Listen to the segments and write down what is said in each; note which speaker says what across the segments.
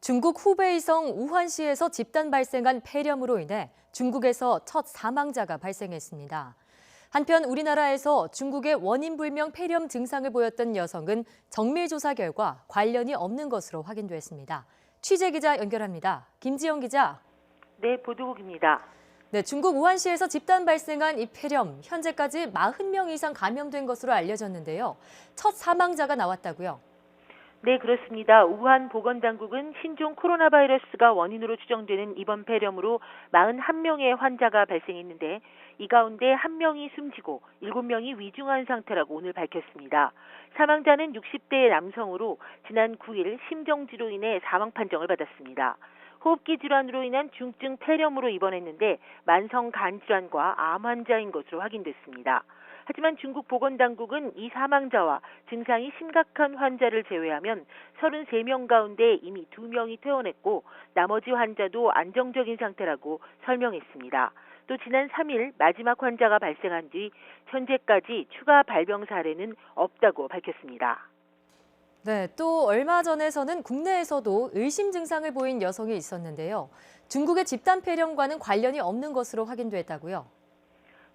Speaker 1: 중국 후베이성 우한시에서 집단 발생한 폐렴으로 인해 중국에서 첫 사망자가 발생했습니다. 한편 우리나라에서 중국의 원인불명 폐렴 증상을 보였던 여성은 정밀조사 결과 관련이 없는 것으로 확인됐습니다. 취재기자 연결합니다. 김지영 기자.
Speaker 2: 네, 보도국입니다.
Speaker 1: 네, 중국 우한시에서 집단 발생한 이 폐렴, 현재까지 40명 이상 감염된 것으로 알려졌는데요. 첫 사망자가 나왔다고요?
Speaker 2: 네, 그렇습니다. 우한 보건당국은 신종 코로나 바이러스가 원인으로 추정되는 이번 폐렴으로 41명의 환자가 발생했는데 이 가운데 1명이 숨지고 7명이 위중한 상태라고 오늘 밝혔습니다. 사망자는 60대의 남성으로 지난 9일 심정지로 인해 사망 판정을 받았습니다. 호흡기 질환으로 인한 중증 폐렴으로 입원했는데 만성 간 질환과 암 환자인 것으로 확인됐습니다. 하지만 중국 보건당국은 이 사망자와 증상이 심각한 환자를 제외하면 33명 가운데 이미 2명이 퇴원했고 나머지 환자도 안정적인 상태라고 설명했습니다. 또 지난 3일 마지막 환자가 발생한 뒤 현재까지 추가 발병 사례는 없다고 밝혔습니다.
Speaker 1: 네, 또 얼마 전에서는 국내에서도 의심 증상을 보인 여성이 있었는데요. 중국의 집단 폐렴과는 관련이 없는 것으로 확인됐다고요?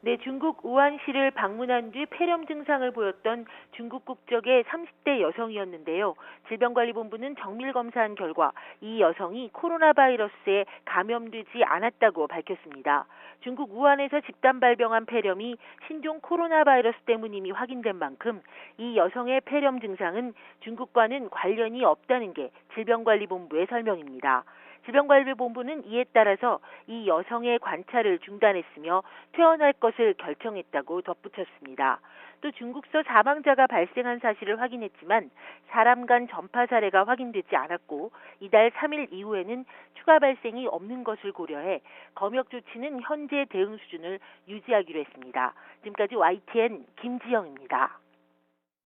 Speaker 2: 네, 중국 우한시를 방문한 뒤 폐렴 증상을 보였던 중국 국적의 30대 여성이었는데요. 질병관리본부는 정밀 검사한 결과 이 여성이 코로나 바이러스에 감염되지 않았다고 밝혔습니다. 중국 우한에서 집단 발병한 폐렴이 신종 코로나 바이러스 때문임이 확인된 만큼 이 여성의 폐렴 증상은 중국과는 관련이 없다는 게 질병관리본부의 설명입니다. 질병관리본부는 이에 따라서 이 여성의 관찰을 중단했으며 퇴원할 것을 결정했다고 덧붙였습니다. 또 중국서 사망자가 발생한 사실을 확인했지만 사람 간 전파 사례가 확인되지 않았고 이달 3일 이후에는 추가 발생이 없는 것을 고려해 검역 조치는 현재 대응 수준을 유지하기로 했습니다. 지금까지 YTN 김지영입니다.